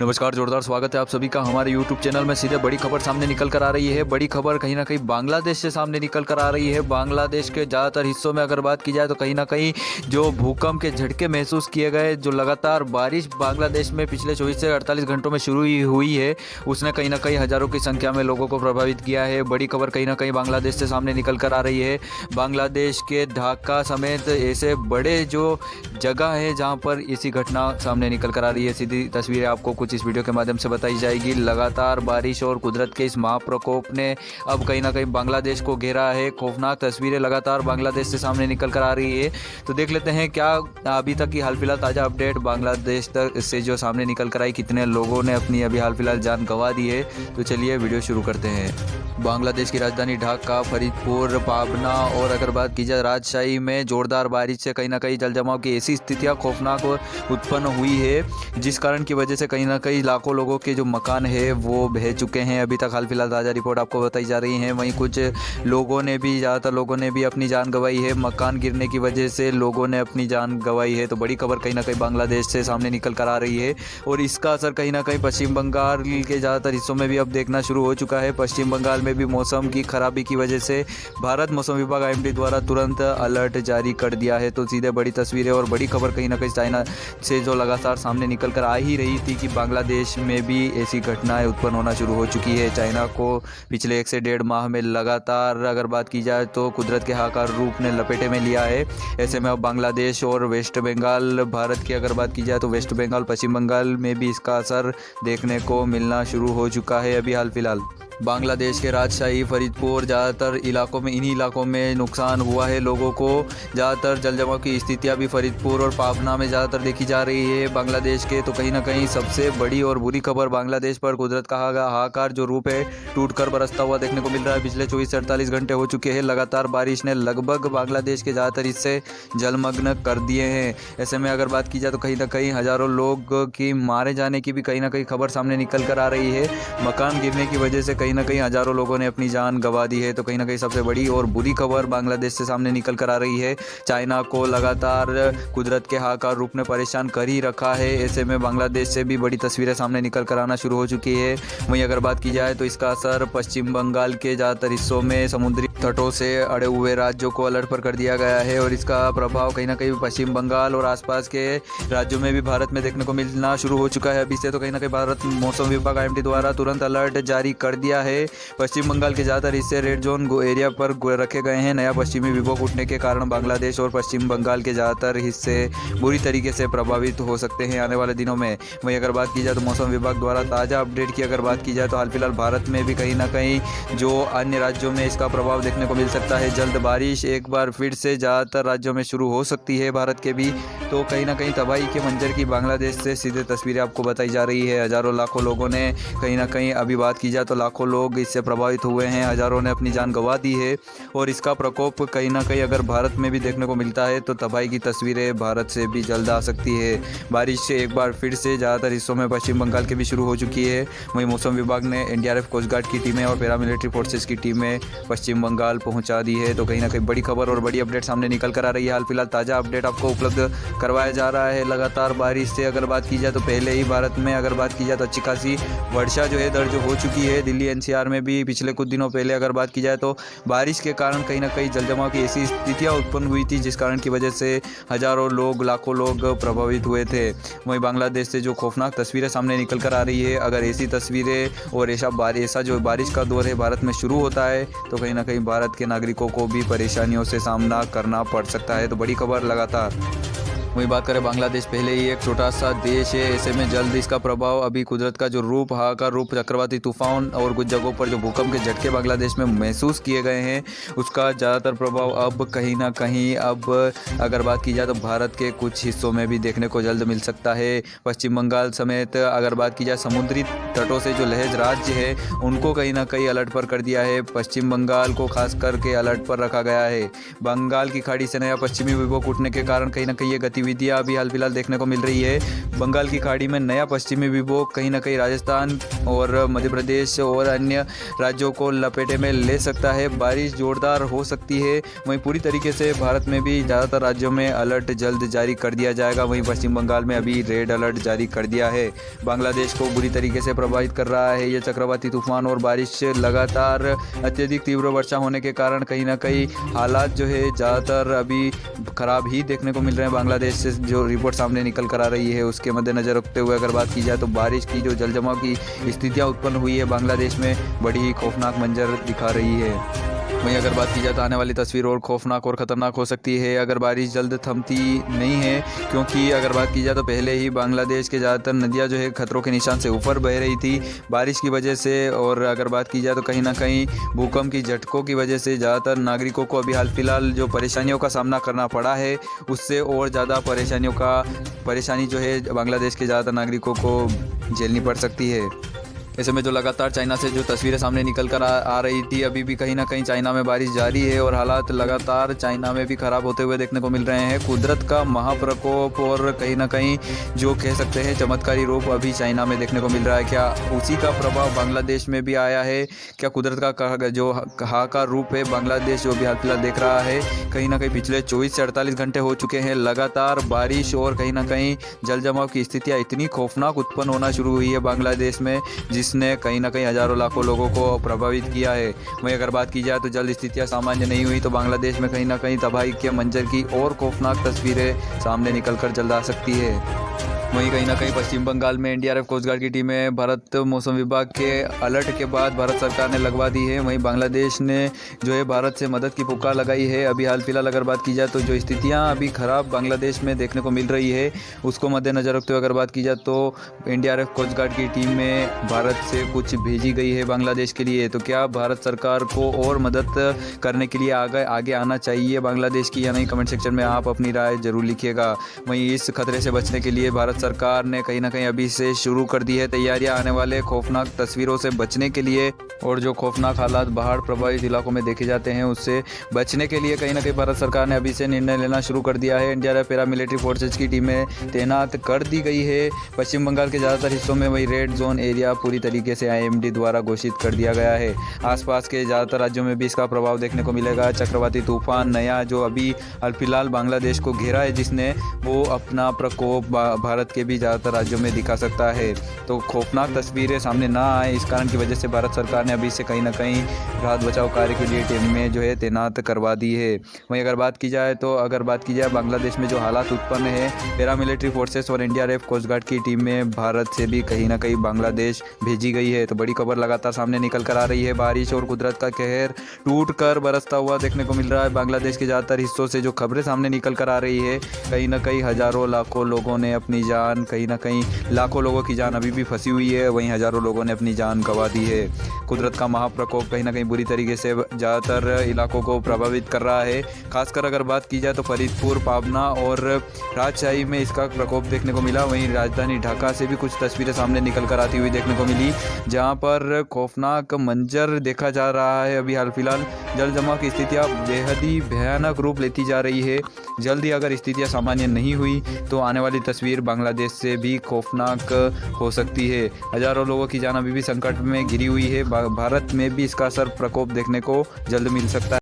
नमस्कार, जोरदार स्वागत है आप सभी का हमारे YouTube चैनल में। सीधे बड़ी खबर सामने निकल कर आ रही है। बड़ी खबर कहीं ना कहीं बांग्लादेश से सामने निकल कर आ रही है। बांग्लादेश के ज़्यादातर हिस्सों में अगर बात की जाए तो कहीं ना कहीं जो भूकंप के झटके महसूस किए गए, जो लगातार बारिश बांग्लादेश में पिछले 24 से 48 घंटों में शुरू हुई है, उसने कहीं ना कहीं हज़ारों की संख्या में लोगों को प्रभावित किया है। बड़ी खबर कहीं ना कहीं बांग्लादेश से सामने निकल कर आ रही है। बांग्लादेश के ढाका समेत ऐसे बड़े जो जगह है जहाँ पर ऐसी घटना सामने निकल कर आ रही है। सीधी तस्वीरें आपको कुछ इस वीडियो के माध्यम से बताई जाएगी। लगातार बारिश और कुदरत के इस महाप्रकोप ने अब कहीं ना कहीं बांग्लादेश को घेरा है। खौफनाक तस्वीरें लगातार बांग्लादेश से सामने निकल कर आ रही है। तो देख लेते हैं क्या अभी तक की हाल फिलहाल ताज़ा अपडेट बांग्लादेश तक से जो सामने निकल कर आई, कितने लोगों ने अपनी अभी हाल फिलहाल जान गंवा दी है। तो चलिए वीडियो शुरू करते हैं। बांग्लादेश की राजधानी ढाका, फरीदपुर, पाबना और अगर बात की जाए राजशाही में जोरदार बारिश से कहीं ना कहीं जलजमाव की ऐसी स्थितियां खौफनाक उत्पन्न हुई है, जिस कारण की वजह से कहीं ना कई लाखों लोगों के जो मकान है वो बह चुके हैं। अभी तक हाल फिलहाल ताज़ा रिपोर्ट आपको बताई जा रही है। वहीं कुछ लोगों ने भी, ज़्यादातर लोगों ने भी अपनी जान गंवाई है। मकान गिरने की वजह से लोगों ने अपनी जान गंवाई है। तो बड़ी खबर कहीं ना कहीं बांग्लादेश से सामने निकल कर आ रही है और इसका असर कहीं ना कहीं पश्चिम बंगाल के ज़्यादातर हिस्सों में भी अब देखना शुरू हो चुका है। पश्चिम बंगाल में भी मौसम की खराबी की वजह से भारत मौसम विभाग IMD द्वारा तुरंत अलर्ट जारी कर दिया है। तो सीधे बड़ी तस्वीरें और बड़ी खबर कहीं ना कहीं चाइना से जो लगातार सामने निकल कर आ ही रही थी कि बांग्लादेश में भी ऐसी घटनाएं उत्पन्न होना शुरू हो चुकी है। चाइना को पिछले 1 से 1.5 माह में लगातार अगर बात की जाए तो कुदरत के हाहाकार रूप ने लपेटे में लिया है। ऐसे में अब बांग्लादेश और वेस्ट बंगाल, भारत की अगर बात की जाए तो वेस्ट बंगाल, पश्चिम बंगाल में भी इसका असर देखने को मिलना शुरू हो चुका है। अभी हाल फिलहाल बांग्लादेश के राजशाही, फरीदपुर, ज़्यादातर इलाकों में, इन्हीं इलाकों में नुकसान हुआ है लोगों को। ज़्यादातर जलजमाव की स्थितियां भी फरीदपुर और पाबना में ज़्यादातर देखी जा रही है बांग्लादेश के। तो कहीं ना कहीं सबसे बड़ी और बुरी खबर बांग्लादेश पर कुदरत का हाहाकार जो रूप है टूटकर बरसता हुआ देखने को मिल रहा है। पिछले 24 से 48 घंटे हो चुके हैं। लगातार बारिश ने लगभग बांग्लादेश के ज़्यादातर हिस्से जलमग्न कर दिए हैं। ऐसे में अगर बात की जाए तो कहीं ना कहीं हज़ारों लोग की मारे जाने की भी कहीं ना कहीं खबर सामने निकल कर आ रही है। मकान गिरने की वजह से कहीं ना कहीं हज़ारों लोगों ने अपनी जान गंवा दी है। तो कहीं ना कहीं सबसे बड़ी और बुरी खबर बांग्लादेश से सामने निकल कर आ रही है। चाइना को लगातार कुदरत के हाहाकार रूप ने परेशान कर ही रखा है। ऐसे में बांग्लादेश से भी बड़ी तस्वीरें सामने निकल कर आना शुरू हो चुकी है। वहीं अगर बात की जाए तो इसका असर पश्चिम बंगाल के ज़्यादातर हिस्सों में समुद्री तटों से अड़े हुए राज्यों को अलर्ट पर कर दिया गया है और इसका प्रभाव कहीं ना कहीं पश्चिम बंगाल और आसपास के राज्यों में भी भारत में देखने को मिलना शुरू हो चुका है। अभी से तो कहीं ना कहीं भारत मौसम विभाग IMD द्वारा तुरंत अलर्ट जारी कर दिया है। पश्चिम बंगाल के ज़्यादातर हिस्से रेड जोन एरिया पर रखे गए हैं। नया पश्चिमी विभव उठने के कारण बांग्लादेश और पश्चिम बंगाल के ज़्यादातर हिस्से बुरी तरीके से प्रभावित हो सकते हैं आने वाले दिनों में। वहीं अगर बात की जाए तो मौसम विभाग द्वारा ताज़ा अपडेट की अगर बात की जाए तो हाल फिलहाल भारत में भी कहीं ना कहीं जो अन्य राज्यों में इसका प्रभाव देखने को मिल सकता है। जल्द बारिश एक बार फिर से ज़्यादातर राज्यों में शुरू हो सकती है भारत के भी। तो कहीं ना कहीं तबाही के मंजर की बांग्लादेश से सीधे तस्वीरें आपको बताई जा रही है। हज़ारों लाखों लोगों ने कहीं ना कहीं, अभी बात की जाए तो लाखों लोग इससे प्रभावित हुए हैं। हज़ारों ने अपनी जान गंवा दी है और इसका प्रकोप कहीं ना कहीं अगर भारत में भी देखने को मिलता है तो तबाही की तस्वीरें भारत से भी जल्द आ सकती है। बारिश से एक बार फिर से ज़्यादातर हिस्सों में पश्चिम बंगाल के भी शुरू हो चुकी है। वहीं मौसम विभाग ने NDRF, कोस्ट गार्ड की टीमें और पैरामिलिट्री फोर्सेस की टीमें पश्चिम बंगाल पहुंचा दी है। तो कहीं ना कहीं बड़ी खबर और बड़ी अपडेट सामने निकल कर आ रही है। हाल फिलहाल ताज़ा अपडेट आपको उपलब्ध करवाया जा रहा है। लगातार बारिश से अगर बात की जाए तो पहले ही भारत में अगर बात की जाए तो अच्छी खासी वर्षा जो है दर्ज हो चुकी है। दिल्ली NCR में भी पिछले कुछ दिनों पहले अगर बात की जाए तो बारिश के कारण कहीं ना कहीं जलजमाव की ऐसी स्थितियां उत्पन्न हुई थी, जिस कारण की वजह से हज़ारों लोग, लाखों लोग प्रभावित हुए थे। वहीं बांग्लादेश से जो खौफनाक तस्वीरें सामने निकल कर आ रही है, अगर ऐसी तस्वीरें और ऐसा जो बारिश का दौर है भारत में शुरू होता है तो कहीं ना कहीं भारत के नागरिकों को भी परेशानियों से सामना करना पड़ सकता है। तो बड़ी खबर लगातार। वहीं बात करें बांग्लादेश पहले ही एक छोटा सा देश है। ऐसे में जल्द इसका प्रभाव, अभी कुदरत का जो रूप, हाहाकार रूप, चक्रवाती तूफान और कुछ जगहों पर जो भूकंप के झटके बांग्लादेश में महसूस किए गए हैं, उसका ज़्यादातर प्रभाव अब कहीं ना कहीं अब अगर बात की जाए तो भारत के कुछ हिस्सों में भी देखने को जल्द मिल सकता है। पश्चिम बंगाल समेत अगर बात की जाए समुद्री तटों से जो लहज राज्य है उनको कहीं ना कहीं अलर्ट पर कर दिया है। पश्चिम बंगाल को खास करके अलर्ट पर रखा गया है। बंगाल की खाड़ी से नया पश्चिमी विभव उठने के कारण कहीं ना कहीं ये गतिविधि गतिविधियां अभी हाल फिलहाल देखने को मिल रही है। बंगाल की खाड़ी में नया पश्चिमी विक्षोभ कहीं ना कहीं राजस्थान और मध्य प्रदेश और अन्य राज्यों को लपेटे में ले सकता है। बारिश जोरदार हो सकती है। वहीं पूरी तरीके से भारत में भी ज़्यादातर राज्यों में अलर्ट जल्द जारी कर दिया जाएगा। वहीं पश्चिम बंगाल में अभी रेड अलर्ट जारी कर दिया है। बांग्लादेश को बुरी तरीके से प्रभावित कर रहा है ये चक्रवाती तूफान, और बारिश लगातार अत्यधिक तीव्र वर्षा होने के कारण कहीं ना कहीं हालात जो है ज़्यादातर अभी खराब ही देखने को मिल रहे हैं। बांग्लादेश से जो रिपोर्ट सामने निकल कर आ रही है उसके मद्देनजर रखते हुए अगर बात की जाए तो बारिश की जो जल जमाव की स्थितियां उत्पन्न हुई है बांग्लादेश में, बड़ी ही खौफनाक मंजर दिखा रही है। वहीं अगर बात की जाए तो आने वाली तस्वीर और खौफनाक और ख़तरनाक हो सकती है अगर बारिश जल्द थमती नहीं है, क्योंकि अगर बात की जाए तो पहले ही बांग्लादेश के ज़्यादातर नदियां जो है खतरों के निशान से ऊपर बह रही थी बारिश की वजह से। और अगर बात की जाए तो कहीं ना कहीं भूकंप की झटकों की वजह से ज़्यादातर नागरिकों को अभी हाल फिलहाल जो परेशानियों का सामना करना पड़ा है उससे और ज़्यादा परेशानी जो है बांग्लादेश के ज़्यादातर नागरिकों को झेलनी पड़ सकती है। ऐसे में जो लगातार चाइना से जो तस्वीरें सामने निकल कर आ रही थी, अभी भी कहीं ना कहीं चाइना में बारिश जारी है और हालात लगातार चाइना में भी खराब होते हुए देखने को मिल रहे हैं। कुदरत का महाप्रकोप और कहीं ना कहीं जो कह सकते हैं चमत्कारी रूप अभी चाइना में देखने को मिल रहा है। क्या उसी का प्रभाव बांग्लादेश में भी आया है? क्या कुदरत का जो हाहाकार रूप है बांग्लादेश जो भी हाल फिलहाल देख रहा है, कहीं ना कहीं पिछले 24 से 48 घंटे हो चुके हैं लगातार बारिश और कहीं ना कहीं जल जमाव की स्थितियाँ इतनी खौफनाक उत्पन्न होना शुरू हुई है बांग्लादेश में, जिसने कहीं ना कहीं हजारों लाखों लोगों को प्रभावित किया है। वहीं अगर बात की जाए तो जल्द स्थितियां सामान्य नहीं हुई तो बांग्लादेश में कहीं ना कहीं तबाही के मंजर की और खौफनाक तस्वीरें सामने निकलकर जल्द आ सकती है। वहीं कहीं ना कहीं पश्चिम बंगाल में एनडीआरएफ कोस्ट गार्ड की टीमें भारत मौसम विभाग के अलर्ट के बाद भारत सरकार ने लगवा दी है। वहीं बांग्लादेश ने जो है भारत से मदद की पुकार लगाई है। अभी हाल फिलहाल अगर बात की जाए तो जो स्थितियां अभी खराब बांग्लादेश में देखने को मिल रही है उसको मद्देनजर रखते हुए अगर बात की जाए तो एनडीआरएफ कोस्ट गार्ड की टीम में भारत से कुछ भेजी गई है बांग्लादेश के लिए। तो क्या भारत सरकार को और मदद करने के लिए आगे आना चाहिए बांग्लादेश की या नहीं? कमेंट सेक्शन में आप अपनी राय जरूर लिखिएगा। वहीं इस खतरे से बचने के लिए भारत सरकार ने कहीं ना कहीं अभी से शुरू कर दी है तैयारियां आने वाले खौफनाक तस्वीरों से बचने के लिए, और जो खौफनाक हालात बाढ़ प्रभावित इलाकों में देखे जाते हैं उससे बचने के लिए कहीं ना कहीं भारत सरकार ने अभी से निर्णय लेना शुरू कर दिया है। एनडीआरएफ पैरामिलिट्री फोर्सेज की टीमें तैनात कर दी गई है पश्चिम बंगाल के ज़्यादातर हिस्सों में। वही रेड जोन एरिया पूरी तरीके से आईएमडी द्वारा घोषित कर दिया गया है। आसपास के ज़्यादातर राज्यों में भी इसका प्रभाव देखने को मिलेगा। चक्रवाती तूफान नया जो अभी हाल फिलहाल बांग्लादेश को घेरा है, जिसने वो अपना प्रकोप भारत के भी ज़्यादातर राज्यों में दिखा सकता है। तो खौफनाक तस्वीरें सामने ना आए इस कारण की वजह से भारत सरकार ने अभी से कहीं ना कहीं राहत बचाव कार्य के लिए टीमें जो है तैनात करवा दी है। वहीं अगर बात की जाए बांग्लादेश में जो हालात उत्पन्न है, पैरामिलिट्री फोर्सेस और एनडीआरएफ कोस्ट गार्ड की टीमें भारत से भी कहीं ना कहीं बांग्लादेश भेजी गई है। तो बड़ी खबर लगातार सामने निकल कर आ रही है। बारिश और कुदरत का कहर टूट कर बरसता हुआ देखने को मिल रहा है। बांग्लादेश के ज़्यादातर हिस्सों से जो खबरें सामने निकल कर आ रही है, कहीं ना कहीं हजारों लाखों लोगों ने अपनी जान, कहीं ना कहीं लाखों लोगों की जान अभी भी फंसी हुई है। वहीं हजारों लोगों ने अपनी जान गंवा दी है। कुदरत का महाप्रकोप कहीं ना कहीं बुरी तरीके से ज़्यादातर इलाकों को प्रभावित कर रहा है। खासकर अगर बात की जाए तो फरीदपुर, पाबना और राजशाही में इसका प्रकोप देखने को मिला। वहीं राजधानी ढाका से भी कुछ तस्वीरें सामने निकल कर आती हुई देखने को मिली, जहां पर खौफनाक मंजर देखा जा रहा है। अभी हाल फिलहाल जल जमाव की स्थितियां बेहद ही भयानक रूप लेती जा रही है। जल्दी अगर स्थितियां सामान्य नहीं हुई तो आने वाली तस्वीर बांग्लादेश से भी खौफनाक हो सकती है। हजारों लोगों की जान अभी भी संकट में घिरी हुई है। भारत में भी इसका असर प्रकोप देखने को जल्द मिल सकता है।